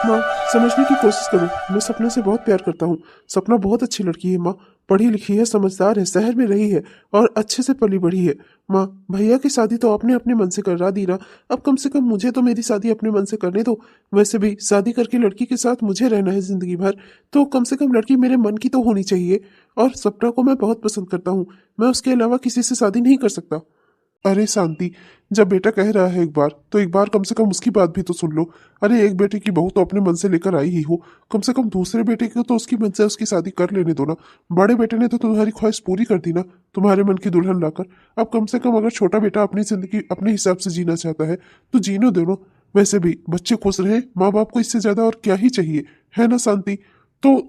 माँ, समझने की कोशिश करो। मैं सपना से बहुत प्यार करता हूँ। सपना बहुत अच्छी लड़की है माँ। पढ़ी लिखी है, समझदार है, शहर में रही है और अच्छे से पली बढ़ी है। माँ, भैया की शादी तो आपने अपने मन से करा दी ना। अब कम से कम मुझे तो मेरी शादी अपने मन से करने दो। वैसे भी शादी करके लड़की के साथ मुझे रहना है जिंदगी भर, तो कम से कम लड़की मेरे मन की तो होनी चाहिए। और सपना को मैं बहुत पसंद करता हूँ। मैं उसके अलावा किसी से शादी नहीं कर सकता। अरे शांति, जब बेटा कह रहा है एक बार, तो एक बार कम से कम उसकी बात भी तो सुन लो। अरे एक बेटे की बहू तो अपने मन से लेकर आई ही हो, कम से कम दूसरे बेटे को तो उसकी मन से उसकी शादी कर लेने दो ना। बड़े बेटे ने तो तुम्हारी ख्वाहिश पूरी कर दी ना, तुम्हारे मन की दुल्हन लाकर। अब कम से कम अगर छोटा बेटा अपनी जिंदगी अपने हिसाब से जीना चाहता है तो जीने दो ना। वैसे भी बच्चे खुश रहे, माँ बाप को इससे ज्यादा और क्या ही चाहिए, है ना शांति? तो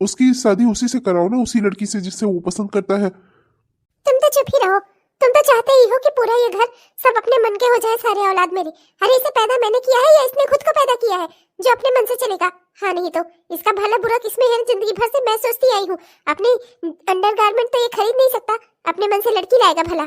उसकी शादी उसी से कराओ ना, उसी लड़की से जिससे वो पसंद करता है। तुम तो चुप ही रहो। तुम तो चाहते ही हो कि पूरा ये घर सब अपने मन के हो जाए, सारे औलाद मेरी। अरे इसे पैदा मैंने किया है या इसने खुद को पैदा किया है जो अपने मन से चलेगा? हाँ नहीं तो इसका भला बुरा किसमें है? जिंदगी भर से मैं सोचती आई हूँ अपनी अंडरगारमेंट तो ये खरीद नहीं सकता, अपने मन से लड़की लाएगा भला।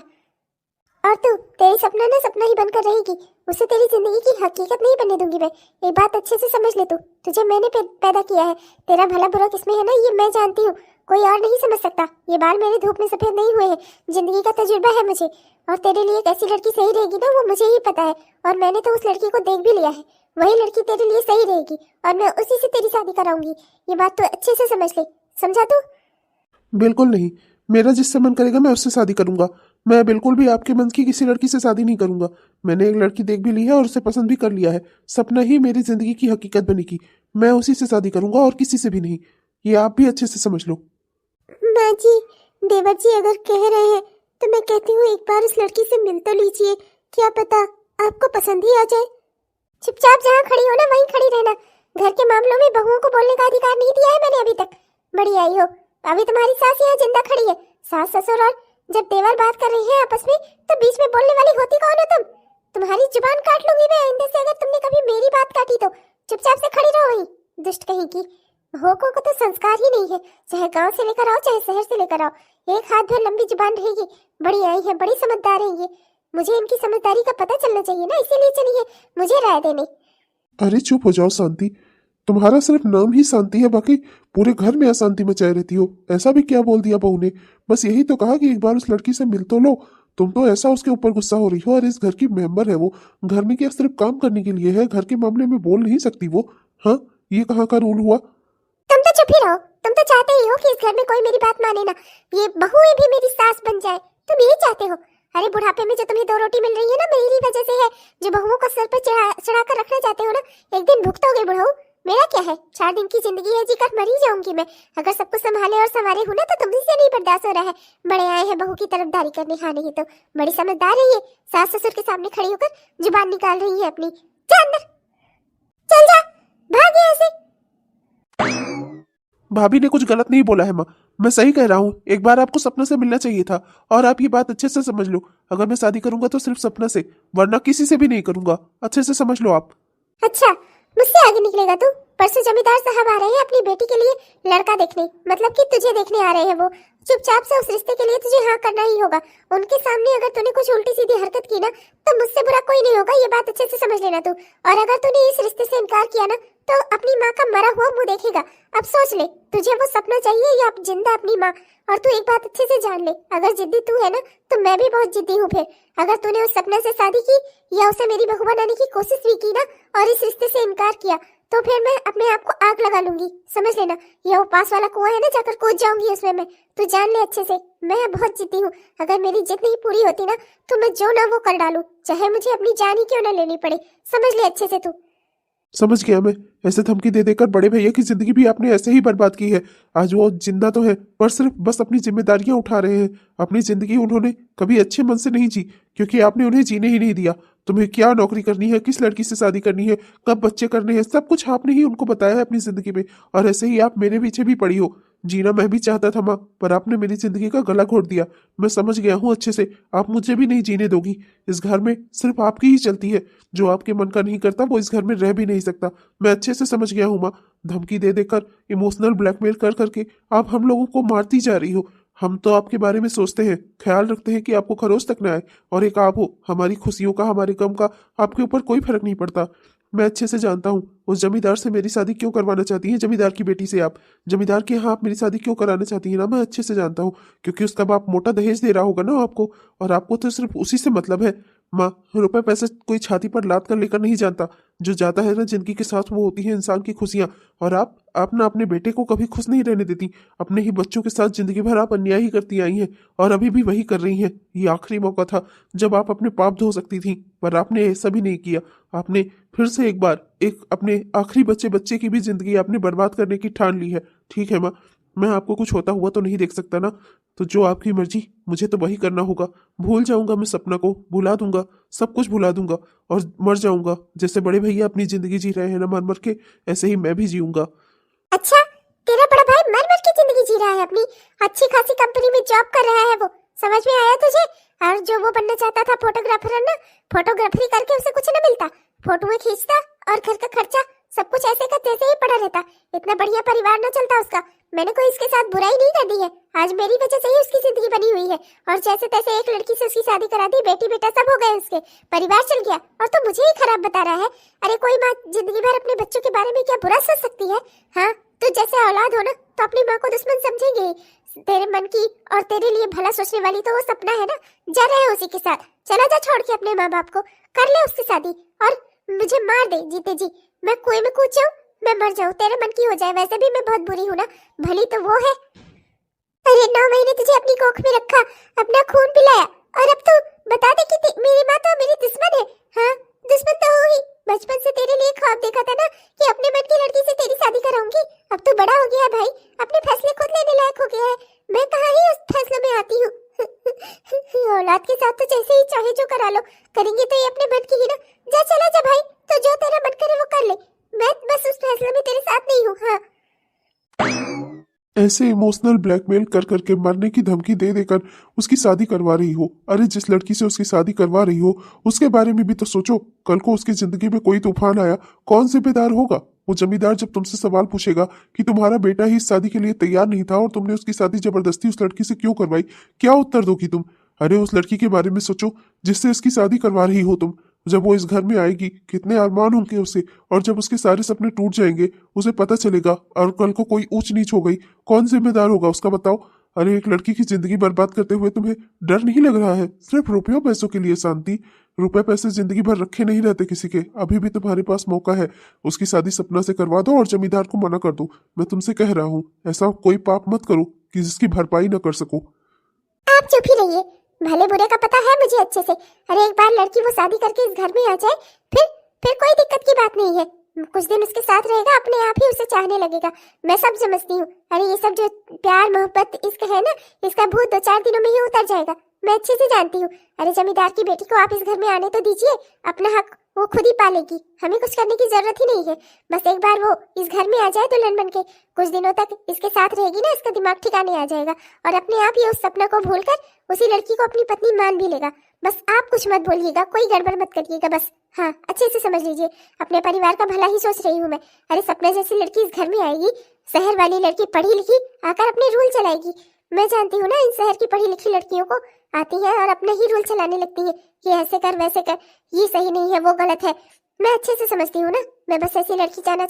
और तू, तेरी सपना ना सपना ही बनकर रहेगी, उसे तेरी जिंदगी की हकीकत नहीं बनने दूंगी मैं। एक बात अच्छे से समझ ले तू, तुझे मैंने पैदा किया है। तेरा भला बुरा किसमें है ना ये मैं जानती हूँ, कोई और नहीं समझ सकता। ये बाल मेरे धूप में सफेद नहीं हुए हैं, जिंदगी का तजुर्बा है मुझे। और तेरे लिए कैसी लड़की सही रहेगी ना वो मुझे ही पता है। और मैंने तो उस लड़की को देख भी लिया है, वही लड़की तेरे लिए सही रहेगी और मैं उसी से तेरी शादी कराऊंगी। ये बात तो अच्छे से समझ ले, समझा तू? बिल्कुल नहीं। मेरा जिससे मन करेगा मैं उससे शादी करूंगा। मैं बिल्कुल भी आपके मन की किसी लड़की से शादी नहीं करूंगा। मैंने एक लड़की देख भी ली है और उसे पसंद भी कर लिया है। सपना ही मेरी जिंदगी की हकीकत बनेगी। मैं उसी से शादी करूंगा और किसी से भी नहीं। ये आप भी अच्छे से समझ लो। माँ जी, देवर जी अगर कह रहे हैं तो मैं कहती हूँ एक बार उस लड़की से मिल तो लीजिए, क्या पता आपको पसंद ही आ जाए। चुपचाप जहाँ खड़ी हो ना वहीं खड़ी रहना। घर के मामलों में बहुओं को बोलने का अधिकार नहीं दिया है मैंने अभी तक। बड़ी आई हो, अभी तुम्हारी सास यहाँ जिंदा खड़ी है, सास ससुर, और जब देवर बात कर रहे हैं आपस में तो बीच में बोलने वाली होती कौन हो तुम? तुम्हारी जुबान काट लूंगी मैं आइंदे से अगर तुमने कभी मेरी बात काटी तो। चुपचाप से खड़ी रहो वहीं, दुष्ट कहीं की। भोकों को तो संस्कार ही नहीं है, चाहे गांव से लेकर आओ चाहे शहर से लेकर आओ, एक हाथ भर लंबी जुबान रहेगी। बड़ी आई है, बड़ी समझदार है ये। मुझे इनकी समझदारी का पता चलना चाहिए ना, इसीलिए चली है मुझे राय देने। अरे चुप हो जाओ शांति। तुम्हारा सिर्फ नाम ही शांति है, बाकी पूरे घर में अशांति मचाए रहती हो। ऐसा भी क्या बोल दिया बहू ने? बस यही तो कहा कि एक बार उस लड़की से मिल तो लो। तुम तो ऐसा उसके ऊपर गुस्सा हो रही हो। और इस घर की मेंबर है वो, घर में क्या सिर्फ काम करने के लिए है? घर के मामले में बोल नहीं सकती वो? हाँ, ये कहाँ का रूल हुआ? तुम तो चुप ही रहो। तुम तो चाहते ही हो कि इस घर में कोई मेरी बात माने ना, ये बहुएं भी मेरी सास बन जाए। तुम यही चाहते हो। अरे बुढ़ापे में जो तुम्हें दो रोटी मिल रही है ना मेरी वजह से है, जो बहुओं को सर पर चढ़ा कर रखना चाहते हो ना, एक दिन भुगतोगे बुढ़ऊ। मेरा क्या है, 4 दिन की जिंदगी है, जीकर मर ही जाऊंगी मैं। अगर सब कुछ संभाले और संवारे हूं ना तो तुमसे नहीं बर्दाश्त हो रहा है। बड़े आए हैं बहू की तरफदारी करने, हाँ नहीं तो बड़ी समझदार है ये, सास ससुर के सामने खड़ी होकर जुबान निकाल रही है अपनी। जा अंदर, चल जा, भाग यहाँ से। भाभी ने कुछ गलत नहीं बोला है माँ, मैं सही कह रहा हूँ। एक बार आपको सपना से मिलना चाहिए था। और आप ये बात अच्छे से समझ लो, अगर मैं शादी करूंगा तो सिर्फ सपना से, वरना किसी से भी नहीं करूंगा। अच्छे से समझ लो आप। अच्छा, मुझसे आगे निकलेगा तू? परसों जमींदार साहब आ रहे हैं अपनी बेटी के लिए लड़का देखने, मतलब कि तुझे देखने आ रहे हैं वो। चुपचाप से उस रिश्ते के लिए तुझे हाँ करना ही होगा। उनके सामने अगर तूने कुछ उल्टी सीधी हरकत की ना तो मुझसे बुरा कोई नहीं होगा, ये बात अच्छे से समझ लेना तू। और अगर तूने इस रिश्ते से इनकार किया ना तो अपनी माँ का मरा हुआ मुंह देखेगा। अब सोच ले, तुझे वो सपना चाहिए या जिंदा अपनी माँ? और तू एक बात अच्छे से जान ले, अगर जिद्दी तू है ना तो मैं भी बहुत जिद्दी हूँ। फिर अगर तूने उस सपना से शादी की या उसे मेरी बहू बनाने की कोशिश भी की ना और इस रिश्ते से इनकार किया तो फिर मैं अपने आप को आग लगा लूंगी, समझ लेना। ये वो पास वाला कुआं है ना, जाकर कूद जाऊंगी उसमें मैं। तू जान ले अच्छे से, मैं बहुत जिद्दी हूँ। अगर मेरी जिद नहीं पूरी होती ना तो मैं जो ना वो कर डालूं, चाहे मुझे अपनी जान ही क्यों ना लेनी पड़े। समझ ले अच्छे से तू। समझ गया मैं। ऐसे धमकी दे देकर बड़े भैया की जिंदगी भी आपने ऐसे ही बर्बाद की है। आज वो जिंदा तो है पर सिर्फ बस अपनी जिम्मेदारियां उठा रहे हैं। अपनी जिंदगी उन्होंने कभी अच्छे मन से नहीं जी, क्योंकि आपने उन्हें जीने ही नहीं दिया। तुम्हें क्या नौकरी करनी है, किस लड़की से शादी करनी है, कब बच्चे करने हैं, सब कुछ आपने ही उनको बताया है अपनी जिंदगी में। और ऐसे ही आप मेरे पीछे भी पड़ी हो। जीना मैं भी चाहता था माँ, पर आपने मेरी जिंदगी का गला घोट दिया। मैं समझ गया हूँ अच्छे से, आप मुझे भी नहीं जीने दोगी। इस घर में सिर्फ आपकी ही चलती है। जो आपके मन का नहीं करता वो इस घर में रह भी नहीं सकता। मैं अच्छे से समझ गया हूँ माँ। धमकी दे देकर, इमोशनल ब्लैकमेल कर करके आप हम लोगों को मारती जा रही हो। हम तो आपके बारे में सोचते हैं, ख्याल रखते हैं कि आपको खरोच तक न आए। और एक आप हो, हमारी खुशियों का, हमारे गम का आपके ऊपर कोई फर्क नहीं पड़ता। मैं अच्छे से जानता हूँ उस जमींदार से मेरी शादी क्यों करवाना चाहती हैं, जमींदार की बेटी से आप, जमींदार के यहाँ आप मेरी शादी क्यों कराना चाहती हैं ना, मैं अच्छे से जानता हूँ। क्योंकि उसका बाप मोटा दहेज दे रहा होगा ना आपको, और आपको तो सिर्फ उसी से मतलब है। माँ, रुपए पैसे कोई छाती पर लाद कर लेकर नहीं जानता। जो जाता है ना जिंदगी के साथ, वो होती है इंसान की खुशियाँ। और आप ना अपने बेटे को कभी खुश नहीं रहने देती। अपने ही बच्चों के साथ जिंदगी भर आप अन्याय ही करती आई हैं, और अभी भी वही कर रही हैं। ये आखिरी मौका था जब आप अपने पाप धो सकती थी, पर आपने ऐसा भी नहीं किया। आपने फिर से एक बार एक अपने आखिरी बच्चे की भी जिंदगी आपने बर्बाद करने की ठान ली है। ठीक है माँ, मैं आपको कुछ होता हुआ तो नहीं देख सकता ना, तो जो आपकी मर्जी, मुझे तो वही करना होगा। भूल जाऊंगा मैं सपना को, भुला दूंगा, सब कुछ भुला दूंगा और मर जाऊंगा। जैसे बड़े भैया अपनी जिंदगी जी रहे हैं ना मर मर के, ऐसे ही मैं भी जीऊंगा। अच्छा, तेरा बड़ा भाई मर मर के जिंदगी जी रहा है अपनी, अच्छी खासी कंपनी में जॉब कर रहा है वो, समझ में आया तुझे? और जो वो बनना चाहता था फोटोग्राफर ना, फोटोग्राफरी करके उसे कुछ न मिलता, फोटोएं खींचता और घर का खर्चा सब कुछ ऐसे का तैसे ही पड़ा रहता। इतना बढ़िया परिवार न चलता उसका। मैंने कोई इसके साथ बुराई नहीं कर दी है, आज मेरी वजह से ही उसकी जिंदगी बनी हुई है। और जैसे तैसे एक लड़की से उसकी शादी करा दी, बेटी बेटा सब हो गए उसके, परिवार चल गया, और तो मुझे ही खराब बता रहा है। अरे कोई माँ जिंदगी भर अपने बच्चों के बारे में क्या बुरा सोच सकती है? हाँ, तो जैसे औलाद हो ना, तो अपनी माँ को दुश्मन समझेंगे। तेरे मन की और तेरे लिए भला सोचने वाली तो वो सपना है ना, जा रहे उसी के साथ, चला जा छोड़ के अपने माँ बाप को, कर ले उसकी शादी और मुझे मार दे जीते जी, मैं कुएं में कूद जाऊं, मैं मर जाऊं, तेरे मन की हो जाए। वैसे भी मैं बहुत बुरी हूँ ना, भली तो वो है। अरे 9 महीने तुझे अपनी कोख में रखा, अपना खून पिलाया, और अब तू बता दे कि मेरी माँ तो मेरी दुश्मन है। हाँ, दुश्मन तो हो ही। बचपन से तेरे लिए ख्वाब देखा था ना कि अपने मन की लड़की से तेरी शादी कराऊंगी। अब तू बड़ा हो गया है भाई, अपने फैसले खुद लेने लायक हो गया है, मैं कहाँ ही उस फैसले में आती हूँ। औलाद के साथ तो जैसे ही चाहे जो करा लो, करेंगे तो ये अपने मन की ही ना। जा चला जा भाई, तो जो तेरा मन करे वो कर ले, मैं बस उस फैसले में तेरे साथ नहीं हूँ। हाँ, ऐसे इमोशनल ब्लैकमेल कर करके मरने की धमकी दे देकर उसकी शादी करवा रही हो। अरे जिस लड़की से उसकी शादी करवा रही हो उसके बारे में भी तो सोचो। कल को उसकी जिंदगी में कोई तूफान आया, कौन जिम्मेदार होगा? वो जमींदार जब तुमसे सवाल पूछेगा कि तुम्हारा बेटा ही इस शादी के लिए तैयार नहीं था और तुमने उसकी शादी जबरदस्ती उस लड़की से क्यों करवाई, क्या उत्तर दोगी तुम? अरे उस लड़की के बारे में सोचो जिससे इसकी शादी करवा रही हो तुम। जब वो इस घर में आएगी कितने अरमान होंगे उसे, और जब उसके सारे सपने टूट जाएंगे उसे पता चलेगा, और कल को कोई ऊंच नीच हो गई, कौन जिम्मेदार होगा उसका बताओ? अरे एक लड़की की जिंदगी बर्बाद करते हुए तुम्हें डर नहीं लग रहा है? सिर्फ रुपयों पैसों के लिए शांति, रुपए पैसे जिंदगी भर रखे नहीं रहते किसी के। अभी भी तुम्हारे पास मौका है, उसकी शादी सपना से करवा दो और जमींदार को मना कर दो। मैं तुमसे कह रहा हूँ ऐसा कोई पाप मत करो कि जिसकी भरपाई न कर सको। आप चुप ही रहिए, भले बुरे का पता है मुझे अच्छे से। अरे एक बार लड़की वो शादी करके इस घर में आ जाए, फिर कोई दिक्कत की बात नहीं है। कुछ दिन उसके साथ रहेगा, अपने आप ही उसे चाहने लगेगा, मैं सब समझती हूँ। अरे ये सब जो प्यार मोहब्बत इसका है ना, इसका भूत 2-4 दिनों में ही उतर जाएगा, मैं अच्छे से जानती हूँ। अरे जमींदार की बेटी को आप इस घर में आने तो दीजिए, अपना हक वो खुद ही पालेगी, हमें कुछ करने की जरूरत ही नहीं है। बस एक बार वो इस घर में आ जाए दुल्हन बन के, कुछ दिनों तक इसके साथ रहेगी ना, इसका दिमाग ठिकाने आ जाएगा और अपने आप ही उस सपना को भूलकर उसी लड़की को अपनी पत्नी मान भी लेगा। बस आप कुछ मत बोलिएगा, कोई गड़बड़ मत करिएगा बस। हाँ, अच्छे से समझ लीजिए, अपने परिवार का भला ही सोच रही हूँ मैं। अरे सपना जैसी लड़की इस घर में आएगी, शहर वाली लड़की पढ़ी लिखी आकर अपने रूल चलाएगी। मैं जानती हूँ ना इन शहर की पढ़ी लिखी लड़कियों को, आती है और अपने ही रूल चलाने लगती है कि ऐसे कर वैसे कर, ये सही नहीं है वो गलत है। मैं अच्छे से समझती हूँ ना, मैं बस ऐसी लड़की लाना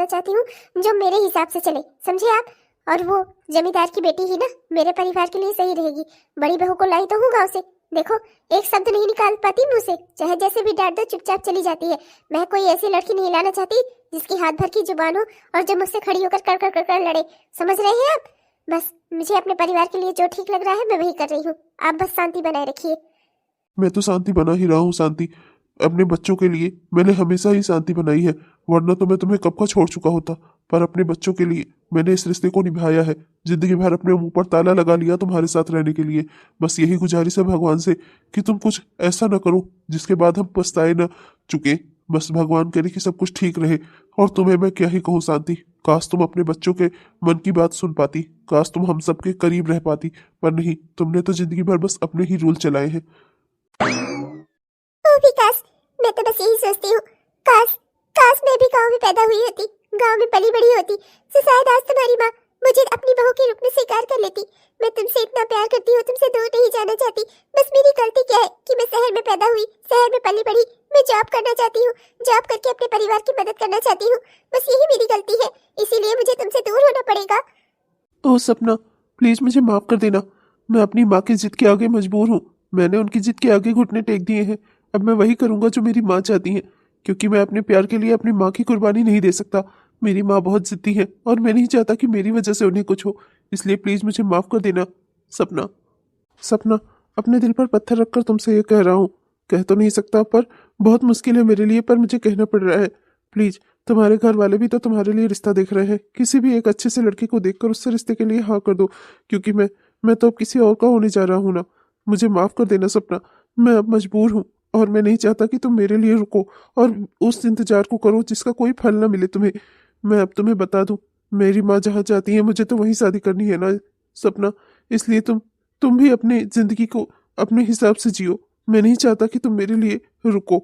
चाहती हूँ जो मेरे हिसाब से चले, समझे आप? और वो जमींदार की बेटी ही ना मेरे परिवार के लिए सही रहेगी। बड़ी बहू को लाई तो हूँ गाँव से, देखो एक शब्द नहीं निकाल पाती मुंह से, चाहे जैसे भी डांट दो चुपचाप चली जाती है। मैं कोई ऐसी लड़की नहीं लाना चाहती जिसकी हाथ भर की जुबान हो और जो मुझसे खड़ी होकर कर कर कर कर लड़े, समझ रहे हैं आप? बस मुझे अपने परिवार के लिए जो ठीक लग रहा है मैं वही कर रही हूँ, आप बस शांति बनाए रखिए। मैं तो शांति बना ही रहा हूँ। शांति अपने बच्चों के लिए मैंने हमेशा ही शांति बनाई है, वरना तो मैं तुम्हें कब का छोड़ चुका होता। पर अपने बच्चों के लिए मैंने इस रिश्ते को निभाया है, जिंदगी भर अपने मुंह पर ताला लगा लिया तुम्हारे साथ रहने के लिए। बस यही गुजारिश है भगवान से कि तुम कुछ ऐसा न करो जिसके बाद हम पछताए न चुके। बस भगवान करे कि सब कुछ ठीक रहे। और तुम्हें मैं क्या ही कहूँ शांति, काश तुम अपने बच्चों के मन की बात सुन पाती, काश तुम हम सबके करीब रह पाती, पर नहीं, तुमने तो जिंदगी भर बस अपने ही रूल चलाए हैं। ओ विकास, मैं तो बस यही सोचती हूँ, काश मैं भी गांव में पैदा हुई होती, गांव में पली बड़ी होती, तो शायद आज तुम्हारी माँ मुझे अपनी बहू के रूप में स्वीकार कर लेती। मैं तुमसे इतना प्यार करती हूँ, तुमसे दूर नहीं जाना चाहती। बस मेरी गलती क्या है कि मैं शहर में पैदा हुई, शहर में पली बड़ी, मैं जॉब करना चाहती हूँ, जॉब करके अपने परिवार की मदद करना चाहती हूँ। बस यही मेरी गलती है, इसीलिए मुझे तुमसे दूर होना पड़ेगा। ओह सपना, प्लीज मुझे माफ कर देना। मैं अपनी माँ की जिद के आगे मजबूर हूँ। मैंने उनकी जिद के आगे घुटने टेक दिए हैं। अब मैं वही करूंगा जो मेरी माँ चाहती है, क्योंकि मैं अपने प्यार के लिए अपनी माँ की कुर्बानी नहीं दे सकता। मेरी माँ बहुत जिद्दी है और मैं नहीं चाहता कि मेरी वजह से उन्हें कुछ हो। इसलिए प्लीज मुझे माफ कर देना सपना। सपना, अपने दिल पर पत्थर रखकर तुमसे ये कह रहा हूँ। कह तो नहीं सकता, पर बहुत मुश्किल है मेरे लिए, पर मुझे कहना पड़ रहा है। प्लीज, तुम्हारे घर वाले भी तो तुम्हारे लिए रिश्ता देख रहे हैं। किसी भी एक अच्छे से लड़के को देखकर उससे रिश्ते के लिए हाँ कर दो, क्योंकि मैं तो अब किसी और का होने जा रहा हूँ ना। मुझे माफ कर देना सपना। मैं अब मजबूर हूँ और मैं नहीं चाहता कि तुम मेरे लिए रुको और उस इंतजार को करो जिसका कोई फल ना मिले तुम्हें। मैं अब तुम्हें बता दूं, मेरी माँ जहाँ चाहती है मुझे तो वहीं शादी करनी है ना सपना। इसलिए तुम भी अपनी जिंदगी को अपने हिसाब से जियो। मैं नहीं चाहता कि तुम मेरे लिए रुको।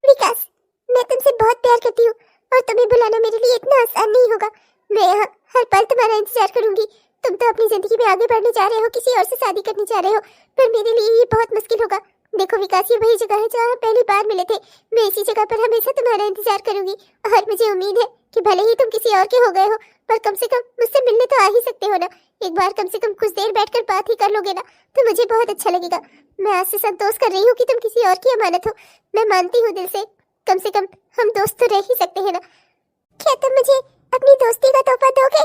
विकास, मैं तुमसे बहुत प्यार करती हूँ और तुम्हें बुलाना मेरे लिए इतना आसान नहीं होगा। मैं यहाँ हर पल तुम्हारा इंतजार करूंगी। तुम तो अपनी जिंदगी में आगे बढ़ने जा रहे हो, किसी और से शादी करने जा रहे हो, पर मेरे लिए ये बहुत मुश्किल होगा। देखो विकास, ये वही जगह है जहाँ हम पहली बार मिले थे। मैं इसी जगह पर हमेशा तुम्हारा इंतजार करूंगी और मुझे उम्मीद है कि भले ही तुम किसी और के हो गए हो, पर कम से कम मुझसे मिलने तो आ ही सकते हो ना। एक बार कम से कम कुछ देर बैठकर बात ही कर लोगे ना, तो मुझे बहुत अच्छा लगेगा। मैं आज से संतोष कर रही हूँ कि तुम किसी और की अमानत हो। मैं मानती हूँ दिल से, कम से कम हम दोस्त तो रह ही सकते हैं ना। क्या तुम मुझे अपनी दोस्ती का तोहफा दोगे?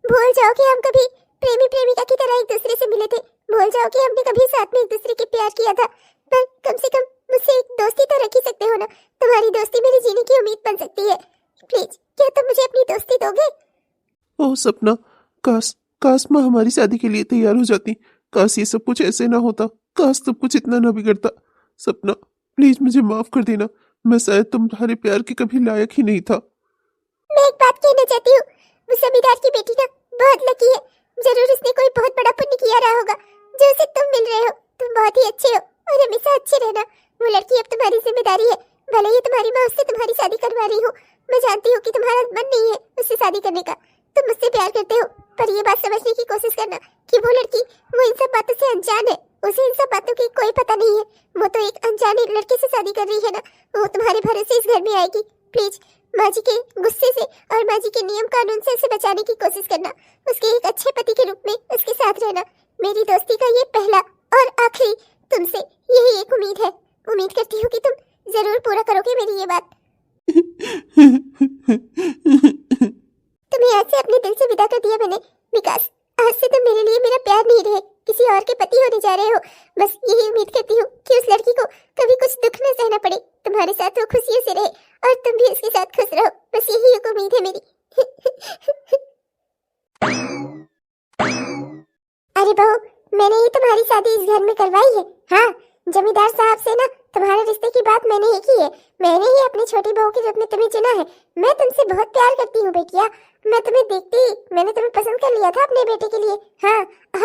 भूल जाओ कि हम कभी प्रेमी प्रेमिका की तरह एक दूसरे से मिले थे। भूल जाओ कि हमने कभी साथ में एक दूसरे के प्यार किया था, पर कम से कम मुझसे एक दोस्ती तो रख ही सकते हो ना। तुम्हारी दोस्ती मेरे जीने की उम्मीद बन सकती है। प्लीज, क्या तुम मुझे अपनी दोस्ती दोगे? ओह सपना, काश काश माँ हमारी शादी के लिए तैयार हो जाती। काश ये सब कुछ ऐसे ना होता। काश सब कुछ इतना ना बिगड़ता। सपना, प्लीज मुझे माफ कर देना। मैं शायद तुम्हारे प्यार के कभी लायक ही नहीं था। मैं एक बात कहना चाहती हूँ, वो जमींदार की बेटी ना बहुत लकी है। जरूर उसने कोई बहुत बड़ा पुण्य किया रहा होगा जो उसे तुम मिल रहे हो। तुम बहुत ही अच्छे हो और हमेशा अच्छे रहना। वो लड़की अब तुम्हारी जिम्मेदारी है। भले ही तुम्हारी माँ उससे तुम्हारी शादी करवा रही हो, मैं जानती हूँ कि तुम्हारा मन नहीं है उससे शादी करने का। तुम मुझसे प्यार करते हो, पर ये बात समझने की कोशिश करना कि वो लड़की वो इन सब बातों से अनजान है। उसे इन सब बातों की कोई पता नहीं है। वो तो एक अनजाने लड़के से शादी कर रही है ना। वो तुम्हारे भरोसे इस घर में आएगी। प्लीज, माँ जी के गुस्से से और माँ जी के नियम कानून से उसे बचाने की कोशिश करना। उसके एक अच्छे पति के रूप में उसके साथ रहना। मेरी दोस्ती का ये पहला और आखिरी तुमसे यही एक उम्मीद है। उम्मीद करती हूँ कि तुम जरूर पूरा करोगे मेरी ये बात। तुम्हें आज से अपने दिल से विदा कर दिया मैंने। विकास, आज से तुम मेरे लिए मेरा प्यार नहीं रहे, किसी और के पति होने जा रहे हो। बस यही उम्मीद करती हूँ कि उस लड़की को कभी कुछ दुख न सहना पड़े। तुम्हारे साथ वो खुशियों से रहे और तुम भी उसके साथ खुश रहो। बस यही एक उम्मीद है मेरी। अरे बहू, मैंने ही तुम्हारी शादी इस घर में करवाई है। हाँ, जमींदार साहब से ना तुम्हारे रिश्ते की बात मैंने ही की है। मैंने ही अपनी छोटी बहू के रूप में तुम्हें चुना है। मैं तुमसे बहुत प्यार करती हूँ बेटिया। मैं तुम्हें देखती ही मैंने तुम्हें पसंद कर लिया था अपने बेटे के लिए। हाँ,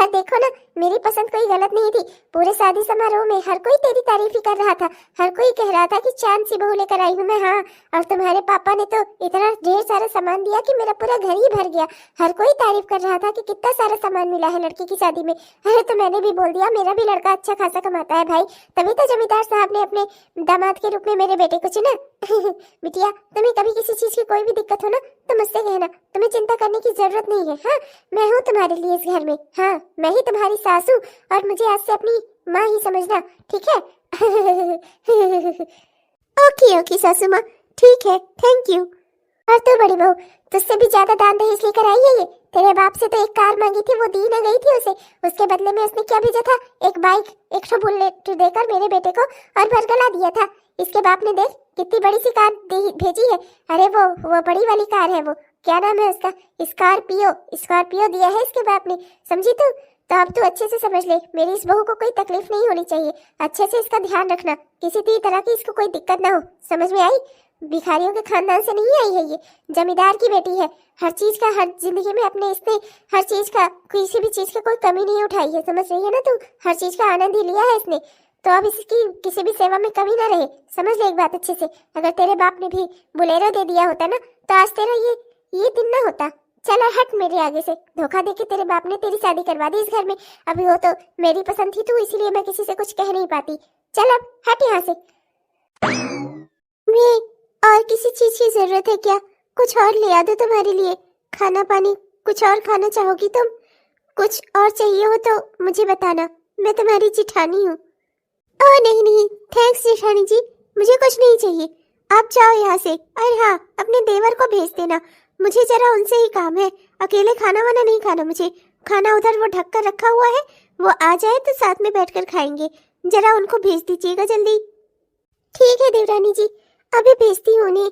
देखो ना, मेरी पसंद कोई गलत नहीं थी। पूरे शादी समारोह में हर कोई तेरी तारीफ ही कर रहा था। हर कोई कह रहा था कि चांद सी बहू लेकर आई हूँ मैं। हाँ, और तुम्हारे पापा ने तो इतना ढेर सारा सामान दिया कि मेरा पूरा घर ही भर गया। हर कोई तारीफ कर रहा था कि कितना सारा सामान मिला है लड़की की शादी में। अरे तो मैंने भी बोल दिया मेरा भी लड़का अच्छा खासा कमाता है भाई, तभी तो जमींदार साहब ने अपने दामाद के रूप में मेरे बेटे को चुना। बिटिया, तुम्हें कभी किसी चीज की कोई भी दिक्कत हो ना तो मुझसे कहना। तुम्हें चिंता करने की जरूरत नहीं है। हाँ, मैं हूँ तुम्हारे लिए इस घर में। हाँ, मैं ही तुम्हारी सास हूँ और मुझे आज से अपनी माँ ही समझना, ठीक है? ओके ओके सासू माँ, ठीक है, थैंक यू। और तू बड़ी बहू, तुझसे भी ज्यादा दान दहेज लेकर आई है ये। तेरे बाप से तो एक कार मांगी थी, वो दी ना गई थी उसे। उसके बदले में उसने क्या भेजा था? एक बाइक, एक बुलेट देकर मेरे बेटे को और भरगला दिया था। इसके बाप ने देख कितनी बड़ी सी कार भेजी है। अरे वो बड़ी वाली कार है। वो क्या नाम है उसका? स्कॉर्पियो। स्कॉर्पियो दिया है इसके बाप ने, समझी तू? तो अब तू अच्छे से समझ ले, मेरी इस बहू को कोई तकलीफ नहीं होनी चाहिए। अच्छे से इसका ध्यान रखना, किसी भी तरह की इसको कोई दिक्कत ना हो। समझ में आई? भिखारियों के खानदान से नहीं आई है ये, जमींदार की बेटी है। हर चीज का, हर जिंदगी में अपने इसने हर चीज का, किसी भी चीज की कोई कमी नहीं उठाई है। समझ रही है ना तू? हर चीज का आनंद ही लिया है इसने। तो अब इसकी किसी भी सेवा में कमी ना रहे। समझ ले एक बात अच्छे से। अगर तेरे बाप ने भी बुलेरो दे दिया होता ना तो आज तेरा ये दिन ना होता। चल हट मेरे आगे से। धोखा देके तेरे बाप ने तेरी शादी करवा दी इस घर में। अभी वो तो मेरी पसंद थी तू, इसीलिए मैं किसी से कुछ कह नहीं पाती। चल अब हट यहाँ से। मैं और किसी चीज की जरूरत है क्या? कुछ और ले आ दो तुम्हारे लिए। खाना पानी कुछ और खाना चाहोगी तुम? कुछ और चाहिए हो तो मुझे बताना, मैं तुम्हारी जिठानी हूँ। ओह नहीं नहीं, थैंक्स जेठानी जी, मुझे कुछ नहीं चाहिए। आप जाओ यहाँ से। और हाँ, अपने देवर को भेज देना, मुझे जरा उनसे ही काम है। अकेले खाना वाना नहीं खाना मुझे। खाना उधर वो ढक कर रखा हुआ है, वो आ जाए तो साथ में बैठकर खाएंगे। जरा उनको भेज दीजिएगा जल्दी। ठीक है देवरानी जी, अभी भेजती हूँ उन्हें।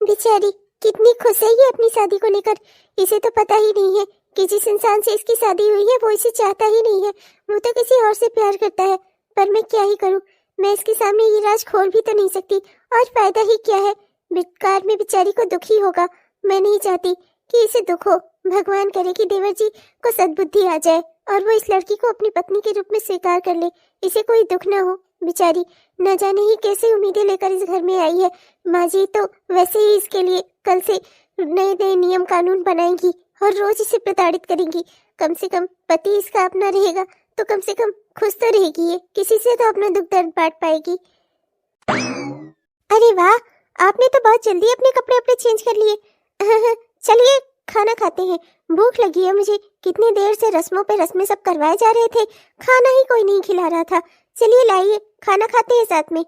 बेचारी कितनी खुश है ये अपनी शादी को लेकर। इसे तो पता ही नहीं है कि जिस इंसान से इसकी शादी हुई है वो इसे चाहता ही नहीं है, वो तो किसी और से प्यार करता है। पर मैं क्या ही करूं, मैं इसके सामने ये राज खोल भी तो नहीं सकती, और फायदा ही क्या है, बेकार में बेचारी को दुख ही होगा। मैं नहीं चाहती कि इसे दुख हो। भगवान करे कि देवर जी को सद्बुद्धि आ जाए और वो इस लड़की को अपनी पत्नी के रूप में स्वीकार कर ले, इसे कोई दुख ना हो। बेचारी न जाने ही कैसे उम्मीदें लेकर इस घर में आई है। माँ जी तो वैसे ही इसके लिए कल से नए नए नियम कानून बनाएंगी और रोज इसे प्रताड़ित करेंगी। कम से कम पति इसका अपना रहेगा तो कम से कम खुश तो रहेगी ये, किसी से तो अपना दुख दर्द बांट पाएगी। अरे वाह, आपने तो बहुत जल्दी अपने कपड़े अपने चेंज कर लिए। चलिए खाना खाते हैं, भूख लगी है मुझे। कितनी देर से रस्मों पे रस्में सब करवाए जा रहे थे, खाना ही कोई नहीं खिला रहा था। चलिए लाइए, खाना खाते हैं साथ में।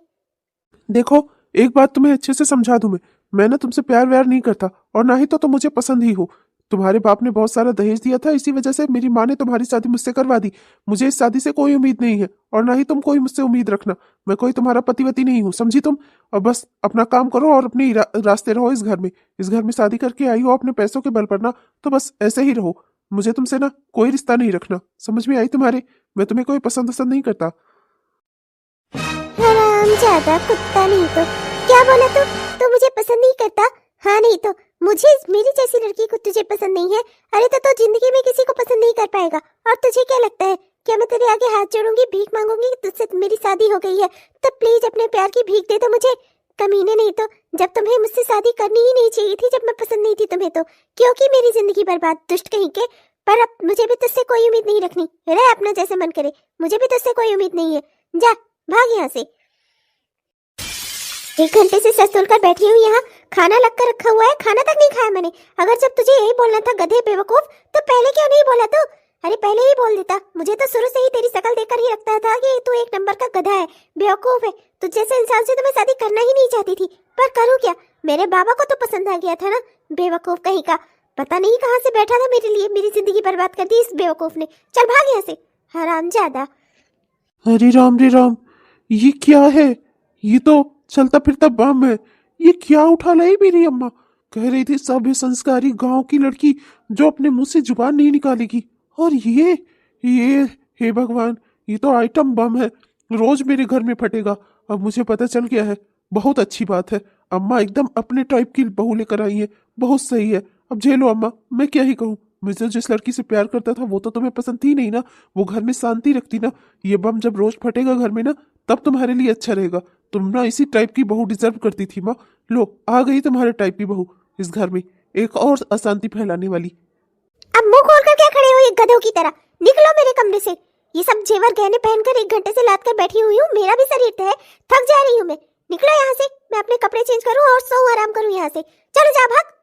देखो, एक बात तुम्हें अच्छे से समझा दूं। मैं ना तुमसे प्यार व्यार नहीं करता, और ना ही तो तुम मुझे पसंद ही हो। तुम्हारे बाप ने बहुत सारा दहेज दिया था, इसी वजह से मेरी माँ ने तुम्हारी शादी मुझसे करवा दी। मुझे इस शादी से कोई उम्मीद नहीं है, और ना ही तुम कोई मुझसे उम्मीद रखना। मैं कोई तुम्हारा पतिवती नहीं हूँ, समझी तुम? और बस अपना काम करो और अपने रास्ते रहो इस घर में। इस घर में शादी करके आई हो अपने पैसों के बल पर ना, तो बस ऐसे ही रहो। मुझे तुमसे ना कोई रिश्ता नहीं रखना, समझ में आई तुम्हारे? मैं तुम्हें कोई पसंद वसंद नहीं करता। हरामजादा कुत्ता, नहीं तो क्या बोला तू मुझे पसंद नहीं करता? हाँ नहीं तो मुझे मेरी जैसी लड़की को तुझे पसंद नहीं है? अरे तो जिंदगी में किसी को पसंद नहीं कर पाएगा। और तुझे क्या लगता है क्या मैं तेरे आगे हाथ जोड़ूंगी, भीख मांगूंगी कि तुझसे मेरी शादी हो गई है तो प्लीज अपने प्यार की भीख दे दो मुझे? कमीने, नहीं तो जब तुम्हें मुझसे शादी करनी ही नहीं चाहिए थी, जब मैं पसंद नहीं थी तुम्हें, तो क्योंकि मेरी जिंदगी बर्बाद, दुष्ट कहीं के। पर अब मुझे भी तुझसे कोई उम्मीद नहीं रखनी, रहे अपना जैसे मन करे। मुझे भी तुझसे कोई उम्मीद नहीं है, जा भाग यहाँ से। 1 घंटे से सर तोल कर बैठी हूँ यहाँ, खाना लग कर रखा हुआ है, खाना तक नहीं खाया मैंने। अगर जब तुझे यही बोलना था गधे बेवकूफ, तो पहले क्यों नहीं बोला तू? अरे पहले ही बोल देता। मुझे तो शुरू से ही तेरी शकल देखकर ही लगता था कि तू एक नंबर का गधा है, बेवकूफ है। तुझ जैसे इंसान से तो मैं शादी करना ही नहीं चाहती थी, पर करूँ क्या? मेरे बाबा को तो पसंद आ गया था ना, बेवकूफ कहीं का। पता नहीं कहाँ से बैठा था मेरे लिए, मेरी जिंदगी बर्बाद कर दी इस बेवकूफ ने। चल भाग यहाँ से, हरामजादा। हरे राम रे राम, ये क्या है? ये तो चलता फिरता बम है। ये क्या उठा लाई मेरी अम्मा? कह रही थी सभ्य संस्कारी गांव की लड़की जो अपने मुंह से जुबान नहीं निकालेगी, और ये हे भगवान, ये तो आइटम बम है, रोज मेरे घर में फटेगा। अब मुझे पता चल गया है, बहुत अच्छी बात है। अम्मा एकदम अपने टाइप की बहू लेकर आई है, बहुत सही है। अब झेलो अम्मा, मैं क्या ही कहूँ। मुझे जिस लड़की से प्यार करता था वो तो तुम्हें पसंद थी नहीं ना, वो घर में शांति रखती ना। ये बम जब रोज फटेगा घर में ना, तब तुम्हारे लिए अच्छा रहेगा। तुम ना इसी टाइप की बहू डिजर्व करती थी माँ। लो आ गई तुम्हारे टाइप की बहू इस घर में, एक और अशांति फैलाने वाली। अब मुंह खोल कर क्या खड़े हो एक गधों की तरह? निकलो मेरे कमरे से। ये सब जेवर गहने पहनकर 1 घंटे से लाद कर बैठी हुई हूँ, मेरा भी शरीर है, थक जा रही हूँ मैं। निकलो यहाँ से, मैं अपने कपड़े चेंज करूँ और सो आराम करूँ यहाँ से। चलो जा भाग।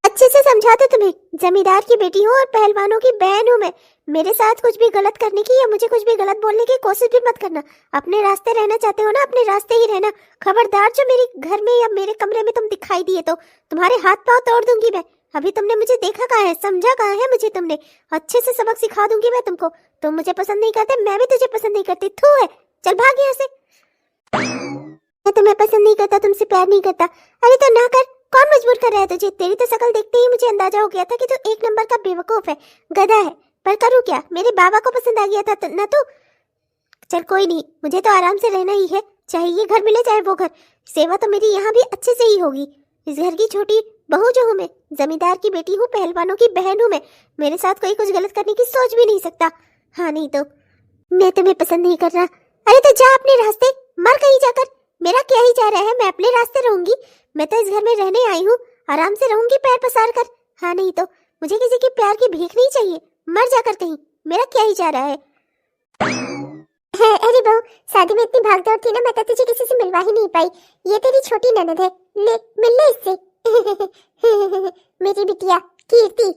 अच्छे से समझा दो तुम्हें, जमींदार की बेटी हूँ और पहलवानों की बहन हूँ मैं। मेरे साथ कुछ भी गलत करने की या मुझे कुछ भी गलत बोलने की कोशिश भी मत करना। अपने रास्ते रहना चाहते हो ना, अपने रास्ते ही रहना। खबरदार जो मेरे घर में या मेरे कमरे में तुम दिखाई दिए तो तुम्हारे हाथ पांव तोड़ दूंगी मैं। अभी तुमने मुझे देखा कहाँ है, समझा कहाँ है मुझे तुमने? अच्छे से सबक सिखा दूंगी मैं तुमको। तुम मुझे पसंद नहीं करते, मैं भी तुझे पसंद नहीं करती। थू है, चल भाग यहाँ से। मैं तुम्हें पसंद नहीं करता, तुमसे प्यार नहीं करता। अरे तो ना कर, कौन मजबूर कर रहा है तुझे? तेरी तो शक्ल देखते ही मुझे अंदाजा हो गया था कि तू 1 नंबर का बेवकूफ है, गधा है। पर करूँ क्या, मेरे बाबा को पसंद आ गया था ना तू। चल कोई नहीं, मुझे तो आराम से रहना ही है, चाहे ये घर मिले चाहे वो घर। सेवा तो मेरी यहाँ भी अच्छे से ही होगी। इस घर की छोटी बहू जो हूँ मैं, जमींदार की बेटी हूँ, पहलवानों की बहन हूँ मैं। मेरे साथ कोई कुछ गलत करने की सोच भी नहीं सकता। हाँ नहीं तो मैं तुम्हें पसंद नहीं कर रहा। अरे तो जा अपने रास्ते, मर कहीं जाकर। मेरा क्या ही जा रहा है, मैं अपने रास्ते रहूंगी। मैं तो इस घर में रहने आई हूँ, आराम से रहूंगी पैर पसार कर। हाँ नहीं तो मुझे किसी के प्यार की भीख नहीं चाहिए, मर जाकर कहीं। मेरा क्या ही जा रहा है। अरे बहू, शादी में इतनी भागदौड़ थी ना, मैं तो तुझे किसी से मिलवा ही नहीं पाई। ये तेरी छोटी ननद है, ले मिल ले इससे। मेरी बिटिया कीर्ति।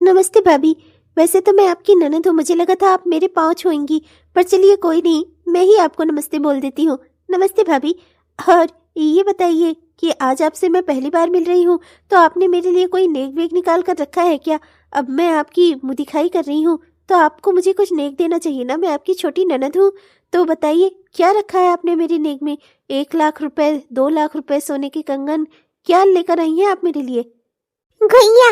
नमस्ते भाभी। वैसे तो मैं आपकी ननद हूँ, मुझे लगा था आप मेरे पाँव छुएंगी, पर चलिए कोई नहीं, मैं ही आपको नमस्ते बोल देती हूँ। नमस्ते भाभी। और ये बताइए कि आज आपसे मैं पहली बार मिल रही हूँ, तो आपने मेरे लिए कोई नेक वेक निकाल कर रखा है क्या? अब मैं आपकी मुँह दिखाई कर रही हूँ तो आपको मुझे कुछ नेक देना चाहिए ना, मैं आपकी छोटी ननद हूँ। तो बताइए क्या रखा है आपने मेरी नेक में? 1 लाख रुपए, 2 लाख रुपए, सोने के कंगन, क्या लेकर आई हैं आप मेरे लिए? गैया,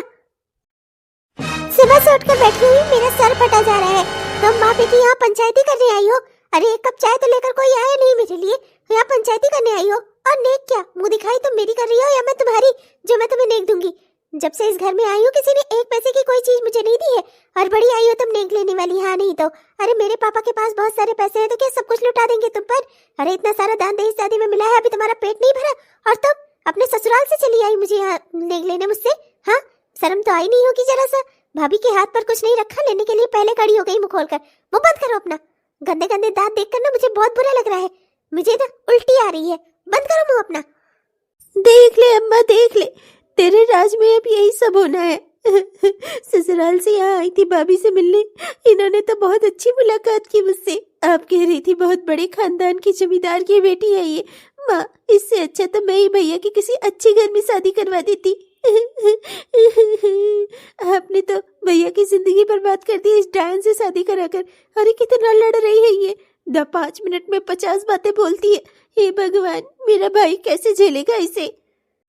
सुबह से उठकर बैठी हुई, मेरा सर फटा जा रहा है। तुम माँ बेटी यहाँ पंचायती करने आई हो? अरे एक कप चाय तो लेकर कोई आया नहीं मेरे लिए, यहाँ पंचायती करने आई हो? और नेक क्या, मुंह दिखाई तुम मेरी कर रही हो या मैं तुम्हारी, जो मैं तुम्हें नेक दूंगी? जब से इस घर में आई हूँ किसी ने 1 पैसे की कोई चीज मुझे नहीं दी है, और बड़ी आई हो तुम नेक लेने वाली। हाँ नहीं तो, अरे मेरे पापा के पास बहुत सारे पैसे हैं, तो क्या सब कुछ लुटा देंगे तुम पर? अरे इतना सारा दान दहेज शादी में मिला है, अभी तुम्हारा पेट नहीं भरा, और तुम अपने ससुराल से चली आई मुझे यहाँ नेक लेने मुझसे? हाँ, शर्म तो आई नहीं होगी जरा सा? भाभी के हाथ पर कुछ नहीं रखा लेने के लिए, पहले खड़ी हो गई मुंह खोलकर। मुंह बंद करो अपना, गंदे गंदे दांत देखकर ना मुझे बहुत बुरा लग रहा है, मुझे ना उल्टी आ रही है। बंद करो मुंह अपना। देख ले अम्मा, देख ले, तेरे राज में अब यही सब होना है। ससुराल से यहाँ आई थी भाभी से मिलने, इन्होंने तो बहुत अच्छी मुलाकात की मुझसे। आप कह रही थी बहुत बड़े खानदान की जमींदार की बेटी है ये। माँ, इससे अच्छा तो मैं ही भैया की किसी अच्छे घर में शादी करवा देती। आपने तो भैया की जिंदगी बर्बाद कर दी इस डायन से शादी कराकर। अरे कितना लड़ रही है ये, 5 मिनट में 50 बातें बोलती है। हे भगवान, मेरा भाई कैसे झेलेगा इसे?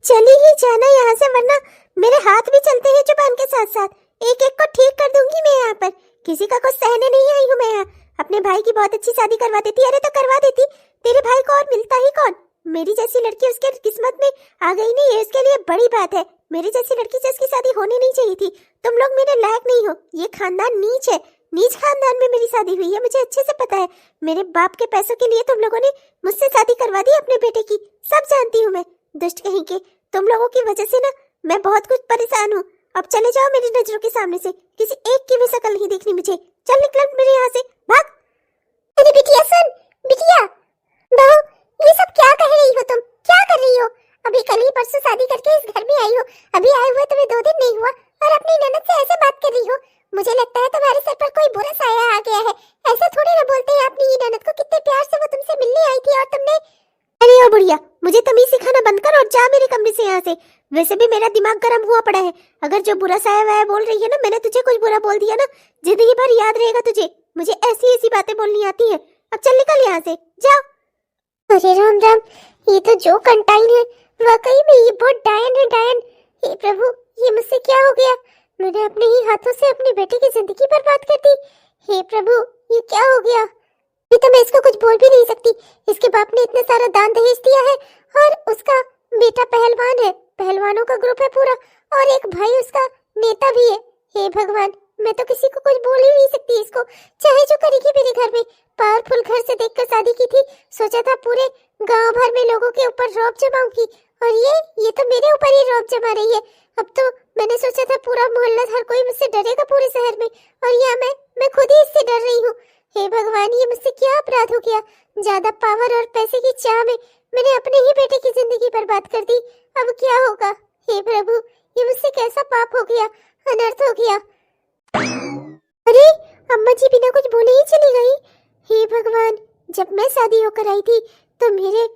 चली ही जाना यहाँ से, वरना मेरे हाथ भी चलते हैं जुबान के साथ साथ, एक एक को ठीक कर दूंगी मैं यहाँ पर। किसी का कुछ सहने नहीं आई हूँ मैं यहाँ। अपने भाई की बहुत अच्छी शादी करवा देती, अरे तो करवा देती, तेरे भाई को और मिलता ही कौन? मेरी जैसी लड़की उसके किस्मत में आ गई नहीं, ये उसके लिए बड़ी बात है। मेरी जैसी लड़की से उसकी शादी होनी नहीं चाहिए थी। तुम लोग मेरे लायक नहीं हो, ये खानदान नीच है, नीच खानदान में मेरी शादी हुई है, मुझे अच्छे से पता है। मेरे बाप के पैसों के लिए तुम लोगों ने मुझसे शादी करवा दी अपने बेटे की, सब जानती हूँ मैं। दुष्ट कहीं के, तुम लोगों की वजह से ना मैं बहुत कुछ परेशान हूँ। अब चले जाओ मेरी नजरों के सामने से, किसी एक की भी शक्ल नहीं देखनी मुझे। चल निकल मेरे यहाँ से, भाग। अरे बिटिया सुन, बिटिया, बहू, ये सब क्या कह रही हो तुम? क्या कर रही हो? अभी कल ही परसों शादी करके इस घर में आई हो, अभी आए हुए तुम्हें 2 दिन नहीं हुआ और अपनी ननद से ऐसे बात कर रही हो? मुझे लगता है तुम्हारे सर पर कोई बुरा साया आ गया है। ऐसे थोड़ी ना बोलते हैं अपनी ननद को, कितने प्यार से वो तुमसे मिलने आई थी और तुमने। अरे ओ बुढ़िया, मुझे तमीज सिखाना बंद कर और जा मेरे कमरे से यहाँ से। वैसे भी मेरा दिमाग गर्म हुआ पड़ा है, अगर जो बुरा साया वाया बोल रही है ना, मैंने तुझे कुछ बुरा बोल दिया ना, जिंदगी भर याद रहेगा तुझे। मुझे ऐसी ऐसी बातें बोलनी आती है। अब चल निकल यहाँ से, जाओ। अरे राम राम, ये तो जो कंटाइन है, वाकई में ये बहुत डायन है, डायन। हे प्रभु, ये मुझसे क्या हो गया? मैंने अपने ही हाथों से अपनी बेटी की जिंदगी बर्बाद कर दी। हे प्रभु, ये क्या हो गया? अभी तो मैं इसको कुछ बोल भी नहीं सकती। इसके बाप ने इतना सारा दान दहेज दिया है और उसका बेटा पहलवान है, पहलवानों का ग्रुप है पूरा, और एक भाई उसका नेता भी है। हे भगवान, मैं तो किसी को कुछ बोल ही नहीं सकती इसको, चाहे जो करेगी मेरे घर में। पावरफुल घर से देखकर शादी की थी, सोचा था पूरे गांव भर में लोगों के ऊपर रौब जमाऊंगी, और ये तो मेरे ऊपर ही रौब जमा रही है। अब तो मैंने सोचा था पूरा मोहल्ला, हर कोई मुझसे डरेगा पूरे शहर में, और यहाँ मैं खुद ही इससे डर रही हूँ। हे भगवान, ये मुझसे क्या अपराध हो गया? ज्यादा पावर और पैसे की चाह में मैंने अपने ही बेटे की जिंदगी बर्बाद कर दी। अब क्या होगा? हे प्रभु, ये मुझसे कैसा पाप हो गया, अनर्थ हो गया। अरे अम्मा जी बिना कुछ बोले ही चली गई। हे भगवान, जब मैं शादी होकर आई थी तो मेरे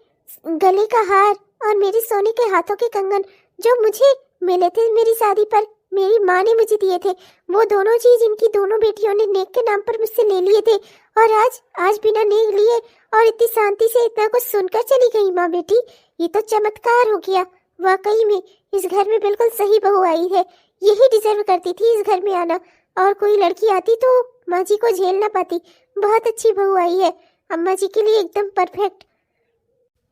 गले का हार और मेरे सोने के हाथों के कंगन जो मुझे मिले थे मेरी शादी पर, मेरी माँ ने मुझे दिए थे, वो दोनों चीज इनकी दोनों बेटियों ने नेक के नाम पर मुझसे ले लिए थे, और आज बिना नेक लिए और इतनी शांति से इतना कुछ सुनकर चली गई माँ बेटी। ये तो चमत्कार हो गया। वाकई में इस घर में बिल्कुल सही बहू आई है, यही डिजर्व करती थी इस घर में आना, और कोई लड़की आती तो माँ जी को झेल ना पाती। बहुत अच्छी बहू आई है, अम्मा जी के लिए एकदम परफेक्ट।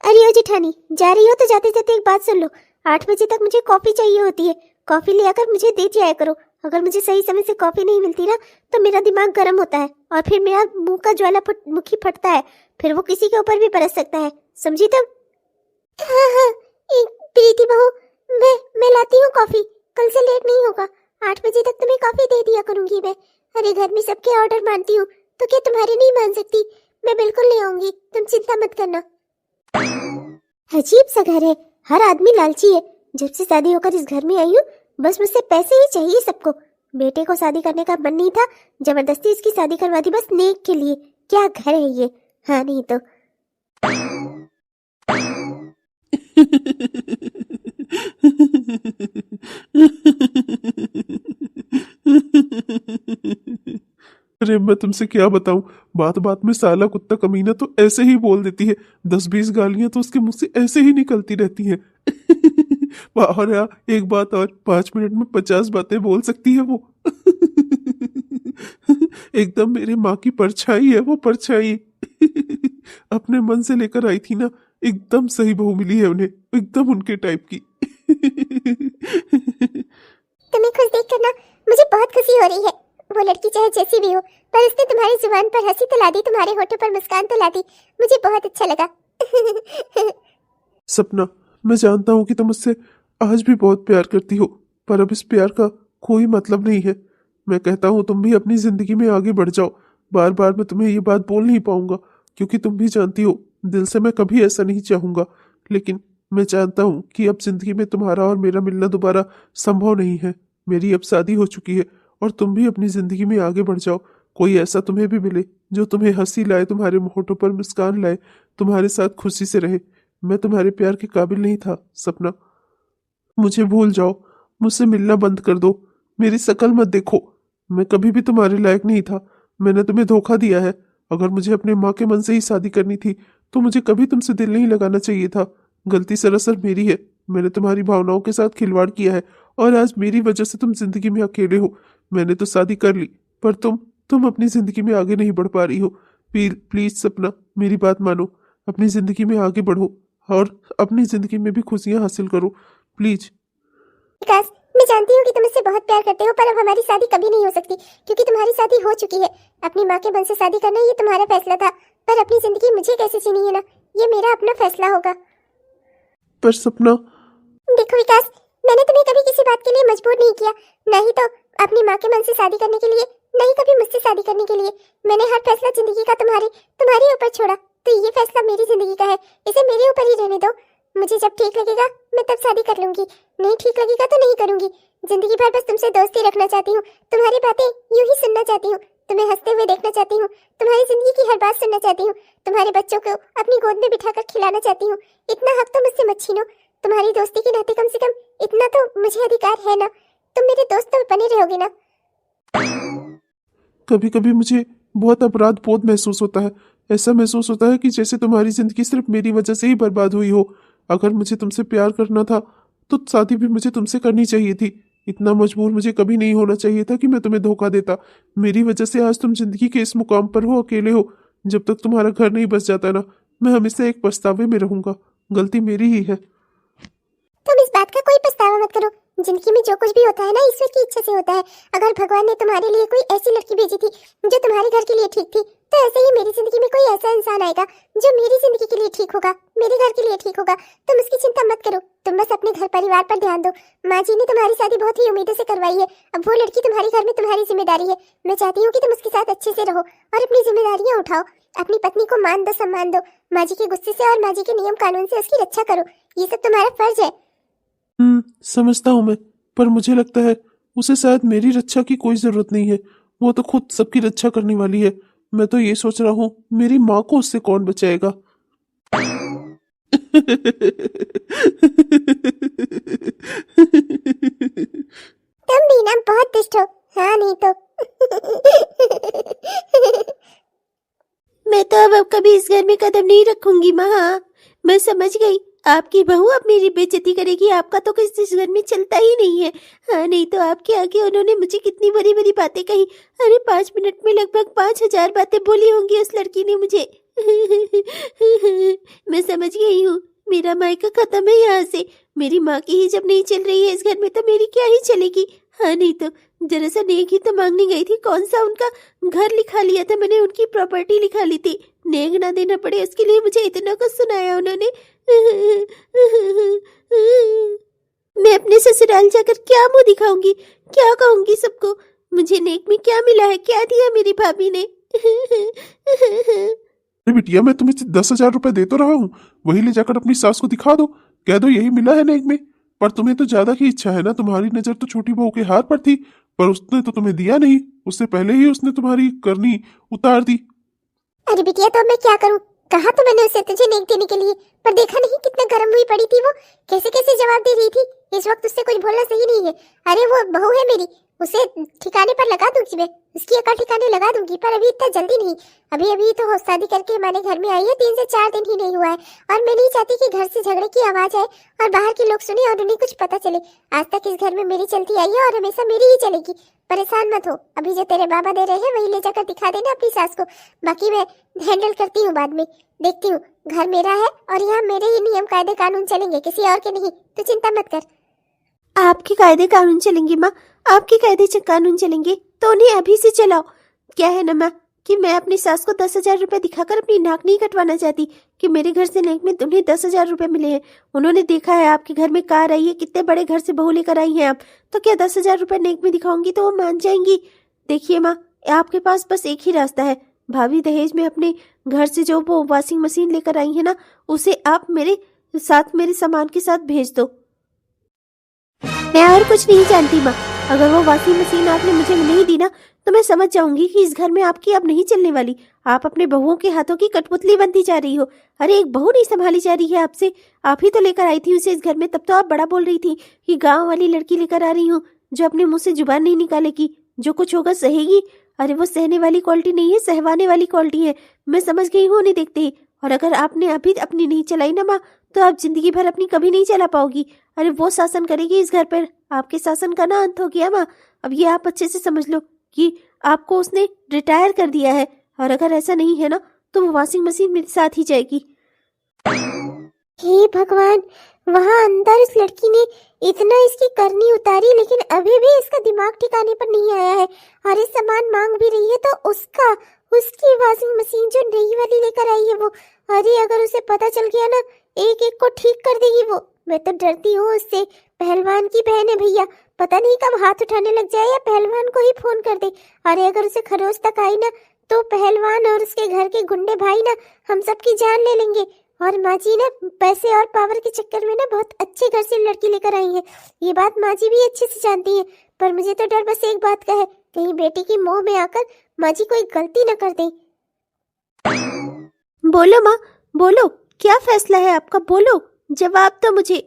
अरे ओ जेठानी, जा रही हो तो जाते जाते एक बात सुन लो, 8 बजे तक मुझे कॉफी चाहिए होती है, कॉफी ले आकर मुझे दे जाया करो। अगर मुझे सही समय से कॉफी नहीं मिलती ना तो मेरा दिमाग गर्म होता है और फिर मेरा मुंह का ज्वालामुखी फटता है, फिर वो किसी के ऊपर भी बरस सकता है, समझी तुम? हाँ, प्रीति बहू, मैं लाती हूँ कॉफी, कल से लेट नहीं होगा। 8 बजे तक तुम्हें कॉफी दे दिया करूंगी मैं। अरे घर में सबके ऑर्डर मानती हूँ, तो क्या तुम्हारे नहीं मान सकती? मैं बिल्कुल नहीं आऊंगी, तुम चिंता मत करना। अजीब सा घर है, हर आदमी लालची है। जब से शादी होकर इस घर में आई हूँ बस मुझसे पैसे ही चाहिए सबको। बेटे को शादी करने का मन नहीं था, जबरदस्ती इसकी शादी करवा दी बस नेक के लिए। क्या घर है ये? हाँ नहीं तो। अरे मैं तुमसे क्या बताऊं, बात बात में साला कुत्ता कमीना तो ऐसे ही बोल देती है। 10-20 गालियां तो उसके मुंह से ऐसे ही निकलती रहती हैं। और यार एक बात और, 5 मिनट में 50 बातें बोल सकती है वो। एकदम मेरे माँ की परछाई है वो, परछाई। अपने मन से लेकर आई थी ना, एकदम सही बहू मिली है उन्हें, एकदम उनके टाइप की। तुम्हें खुश देखकर ना मुझे बहुत खुशी हो रही है। वो लड़की चाहे जैसी भी हो, पर उसने तुम्हारी जुबान पर हंसी तो ला दी, तुम्हारे होठों पर मुस्कान तो ला दी। मुझे बहुत अच्छा लगा। सपना, मैं जानता हूँ कि तुम मुझसे आज भी बहुत प्यार करती हो, पर अब इस प्यार का कोई मतलब नहीं है। मैं कहता हूँ तुम भी अपनी जिंदगी में आगे बढ़ जाओ। बार बार मैं तुम्हें ये बात बोल नहीं पाऊंगा, क्योंकि तुम भी जानती हो दिल से मैं कभी ऐसा नहीं चाहूंगा। लेकिन मैं जानता हूँ कि अब जिंदगी में तुम्हारा और मेरा मिलना दोबारा संभव नहीं है। मेरी अब शादी हो चुकी है और तुम भी अपनी जिंदगी में आगे बढ़ जाओ। कोई ऐसा तुम्हें भी मिले जो तुम्हें हंसी लाए, तुम्हारे होठों पर मुस्कान लाए, तुम्हारे साथ खुशी से रहे। मैं तुम्हारे प्यार के काबिल नहीं था सपना। मुझे भूल जाओ, मुझसे मिलना बंद कर दो, मेरी शक्ल मत देखो। मैं कभी भी तुम्हारे लायक नहीं था, मैंने तुम्हें धोखा दिया है। अगर मुझे अपने माँ के मन से ही शादी करनी थी तो मुझे कभी तुमसे दिल नहीं लगाना चाहिए था। गलती सरासर मेरी है, मैंने तुम्हारी भावनाओं के साथ खिलवाड़ किया है और आज मेरी वजह से तुम जिंदगी में अकेले हो। मैंने तो शादी कर ली, पर तुम अपनी जिंदगी में आगे नहीं बढ़ पा रही हो। प्लीज सपना, मेरी बात मानो, अपनी जिंदगी में आगे बढ़ो और अपनी जिंदगी में भी खुशियां हासिल करो, प्लीज। विकास, मैं जानती हूँ कि तुम मुझसे बहुत प्यार करते हो, पर अब हमारी शादी कभी नहीं हो सकती, क्योंकि तुम्हारी शादी हो चुकी है। अपनी माँ के मन से शादी करना ये तुम्हारा फैसला था, पर अपनी जिंदगी मुझे कैसे जीनी है ना, ये मेरा अपना फैसला होगा। पर सपना। देखो विकास, मैंने तुम्हें कभी किसी बात के लिए मजबूर नहीं किया, न ही तो अपनी माँ के मन से शादी करने के लिए, न ही कभी मुझसे शादी करने के लिए। मैंने हर फैसला जिंदगी का तुम्हारे ऊपर छोड़ा, तो ये फैसला मेरी जिंदगी का है, इसे मेरे ऊपर ही रहने दो। मुझे जब ठीक लगेगा मैं तब शादी कर लूंगी, नहीं ठीक लगेगा तो नहीं करूंगी। जिंदगी भर बस तुमसे दोस्ती रखना चाहती हूँ, तुम्हारी बातें यूं ही सुनना चाहती हूँ, तुम्हें हंसते हुए देखना चाहती हूँ, तुम्हारी जिंदगी की हर बात सुनना चाहती हूँ, तुम्हारे बच्चों को अपनी गोद में बिठाकर खिलाना चाहती हूँ। इतना हक तो मुझसे मत छीनो। तुम्हारी दोस्ती के नाते कम से कम इतना तो मुझे अधिकार है ना, तुम मेरे दोस्त तो बने रहोगे ना। कभी कभी मुझे बहुत अपराध बोध महसूस होता है। ऐसा महसूस होता है कि जैसे तुम्हारी जिंदगी सिर्फ मेरी वजह से ही बर्बाद हुई हो। अगर मुझे तुमसे प्यार करना था तो शादी भी मुझे तुमसे करनी चाहिए थी। इतना मजबूर मुझे कभी नहीं होना चाहिए था कि मैं तुम्हें धोखा देता। मेरी वजह से आज तुम जिंदगी के इस मुकाम पर हो, अकेले हो। जब तक तुम्हारा घर नहीं बस जाता ना, मैं हमेशा एक पछतावे में रहूंगा। गलती मेरी ही है। तुम इस बात का कोई पछतावा मत करो। जिंदगी में जो कुछ भी होता है ना, ईश्वर की इच्छा से होता है। अगर भगवान ने तुम्हारे लिए कोई ऐसी लड़की भेजी थी जो तुम्हारे घर के लिए ठीक थी, तो ऐसे ही मेरी जिंदगी में कोई ऐसा इंसान आएगा जो मेरी जिंदगी के लिए ठीक होगा, मेरे घर के लिए ठीक होगा। तुम उसकी चिंता मत करो, तुम बस अपने घर परिवार पर ध्यान दो। माँ जी ने तुम्हारी शादी बहुत ही उम्मीदों से करवाई है, अब वो लड़की तुम्हारे घर में तुम्हारी जिम्मेदारी है। मैं चाहती हूँ कि तुम उसके साथ अच्छे से रहो और अपनी जिम्मेदारियाँ उठाओ। अपनी पत्नी को मान दो, सम्मान दो। माँ जी के गुस्से से और माँ जी के नियम कानून से उसकी रक्षा करो, ये सब तुम्हारा फर्ज है। समझता हूँ मैं, पर मुझे लगता है उसे शायद मेरी रक्षा की कोई जरूरत नहीं है। वो तो खुद सबकी रक्षा करने वाली है। मैं तो ये सोच रहा हूँ मेरी माँ को उससे कौन बचाएगा। तुम भी ना बहुत दुष्ट हो, हाँ नहीं तो। मैं तो अब कभी इस घर में कदम नहीं रखूंगी माँ। हाँ, मैं समझ गई, आपकी बहू अब मेरी बेइज्जती करेगी। आपका तो किसी इस घर में चलता ही नहीं है। हाँ नहीं तो आपके आगे उन्होंने मुझे कितनी बड़ी बड़ी बातें कही। अरे 5 मिनट में लगभग 5000 बातें बोली होंगी उस लड़की ने मुझे। मैं समझ गई हूँ, मेरा मायका खत्म है यहाँ से। मेरी माँ की ही जब नहीं चल रही है इस घर में, तो मेरी क्या ही चलेगी। हाँ नहीं तो जरा सा नेक ही तो मांगने गई थी। कौन सा उनका घर लिखा लिया था मैंने, उनकी प्रॉपर्टी लिखा ली थी। नेक ना देना पड़े उसके लिए मुझे इतना कुछ सुनाया उन्होंने। मैं अपने ससुराल जाकर क्या मुंह दिखाऊंगी, क्या कहूंगी सबको। मुझे नेक में क्या मिला है, क्या दिया मेरी भाभी ने। अरे बिटिया, मैं तुम्हें 10,000 रुपए दे तो रहा हूँ, वही ले जाकर अपनी सास को दिखा दो, कह दो यही मिला है नेक में। पर तुम्हें तो ज्यादा की इच्छा है ना, तुम्हारी नजर तो छोटी बहू के हार पर थी, पर उसने तो तुम्हें दिया नहीं, उससे पहले ही उसने तुम्हारी करनी उतार दी। अरे बिटिया, तो अब मैं क्या करूं? कहा तो मैंने उसे तुझे नेक देने के लिए, पर देखा नहीं कितना गर्म हुई पड़ी थी वो, कैसे कैसे जवाब दे रही थी। इस वक्त उससे कुछ बोलना सही नहीं है। अरे वो बहू है मेरी, उसे ठिकाने पर लगा दूंगी मैं, उसकी अकल ठिकाने लगा दूंगी, पर अभी इतना जल्दी नहीं। अभी अभी तो शादी करके हमारे घर में आई है, 3 से 4 दिन ही नहीं हुआ है, और मैं नहीं चाहती कि घर से झगड़े की आवाज आए और बाहर के लोग सुने और उन्हें कुछ पता चले। आज तक इस घर में मेरी चलती आई है और हमेशा मेरी ही चलेगी। परेशान मत हो, अभी जो तेरे बाबा दे रहे हैं वही ले जाकर दिखा देना अपनी सास को, बाकी मैं हैंडल करती हूँ बाद में, देखती हूँ। घर मेरा है और यहाँ मेरे ही नियम कायदे कानून चलेंगे, किसी और के नहीं, तो चिंता मत कर। आपके कायदे कानून चलेंगे माँ, आपके कायदे कानून चलेंगे तो उन्हें अभी से चलाओ। क्या है ना माँ कि मैं अपनी सास को 10,000 रुपए दिखाकर अपनी नाक नहीं कटवाना चाहती कि मेरे घर से नेक में तुम्हें 10,000 रुपए मिले हैं। उन्होंने देखा है आपके घर में कार आई है, कितने बड़े घर से बहू लेकर आई हैं आप, तो क्या 10,000 रुपए नेक में दिखाऊंगी तो वो मान जाएंगी। देखिए माँ, आपके पास बस एक ही रास्ता है, भाभी दहेज में अपने घर से जो वो वॉशिंग मशीन लेकर आई है ना, उसे आप मेरे साथ मेरे सामान के साथ भेज दो। मैं और कुछ नहीं जानती माँ, अगर वो वॉशिंग मशीन आपने मुझे नहीं दी ना तो मैं समझ जाऊंगी कि इस घर में आपकी अब नहीं चलने वाली। आप अपने बहुओं के हाथों की कठपुतली बनती जा रही हो। अरे एक बहू नहीं संभाली जा रही है आपसे, आप ही तो लेकर आई थी उसे इस घर में, तब तो आप बड़ा बोल रही थी कि गांव वाली लड़की लेकर आ रही हूँ जो अपने मुंह से जुबान नहीं निकालेगी, जो कुछ होगा सहेगी। अरे वो सहने वाली क्वालिटी नहीं है, सहवाने वाली क्वालिटी है। मैं समझ गई हूँ उन्हें देखते ही। और अगर आपने अभी अपनी नहीं चलाई ना माँ, तो आप जिंदगी भर अपनी कभी नहीं चला पाओगी। अरे वो शासन करेगी इस घर पर, आपके शासन का ना अंत हो गया माँ। अब ये आप अच्छे से समझ लो कि आपको उसने रिटायर कर दिया है, और अगर ऐसा नहीं है ना तो वो वॉशिंग मशीन मेरे साथ ही जाएगी। हे भगवान, वहाँ अंदर इस लड़की ने इतना इसकी करनी उतारी, लेकिन अभी भी इसका दिमाग ठिकाने पर नहीं आया है। और इस सामान मांग भी रही है तो उसकी वॉशिंग मशीन जो नई वाली लेकर आई है वो, अरे अगर उसे पता चल गया ना, एक एक को ठीक कर देगी वो। मैं तो डरती हूँ उससे। पहलवान की बहन है भैया, पता नहीं कब हाथ उठाने लग जाए या पहलवान को ही फोन कर दे। अरे अगर उसे खरोच तक आई ना तो पहलवान और उसके घर के गुंडे भाई ना हम सबकी जान ले लेंगे। और माँ जी ना पैसे और पावर के चक्कर में ना बहुत अच्छे घर से लड़की लेकर आई है, ये बात माँ जी भी अच्छे से जानती है। पर मुझे तो डर बस एक बात का है, कहीं बेटी की मोह में आकर माँ जी कोई गलती न कर दे। बोलो माँ, बोलो, क्या फैसला है आपका, बोलो, जवाब तो मुझे।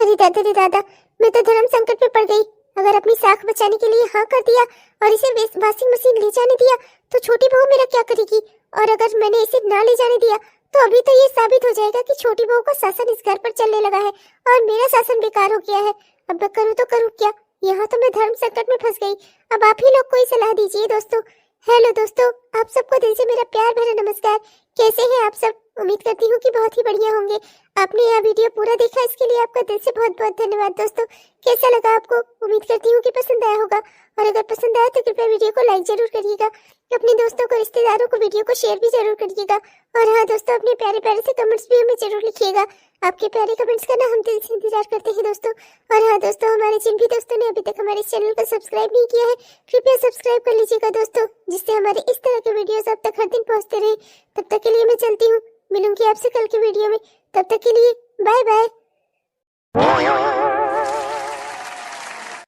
अरे दादा, मैं तो धर्म संकट में पड़ गई। अगर अपनी साख बचाने के लिए हाँ कर दिया और इसे वॉशिंग मशीन ले जाने दिया तो छोटी बहू मेरा क्या करेगी? और अगर मैंने इसे ना ले जाने दिया तो अभी तो ये साबित हो जाएगा कि छोटी बहू का शासन इस घर पर चलने लगा है और मेरा शासन बेकार हो गया है। अब मैं करूँ तो करूँ क्या? यहाँ तो मैं धर्म संकट में फंस गई। अब आप ही लोग कोई सलाह दीजिए दोस्तों। हेलो दोस्तों, आप सबको दिल से मेरा प्यार भरा नमस्कार। कैसे हैं आप सब? उम्मीद करती हूँ कि बहुत ही बढ़िया होंगे। आपने यह वीडियो पूरा देखा, इसके लिए आपका दिल से बहुत बहुत धन्यवाद दोस्तों। कैसा लगा आपको? उम्मीद करती हूँ कि पसंद आया होगा, और अगर पसंद आया तो कृपया वीडियो को लाइक जरूर करिएगा। अपने दोस्तों को, रिश्तेदारों को वीडियो को शेयर भी जरूर करिएगा। और हाँ दोस्तों, अपने प्यारे प्यारे से कमेंट्स भी हमें जरूर लिखिएगा। आपके प्यारे कमेंट्स का ना हम दिल से इंतजार करते हैं दोस्तों। और हाँ दोस्तों, हमारे जिन भी दोस्तों ने अभी तक हमारे चैनल को सब्सक्राइब नहीं किया है, कृपया सब्सक्राइब कर लीजिएगा दोस्तों, जिससे हमारे इस तरह के वीडियोस आप तक हर दिन पहुंचते रहे। तब तक के लिए मैं चलती हूँ, मिलूंगी आपसे कल के वीडियो में। तब तक के लिए बाय बाय।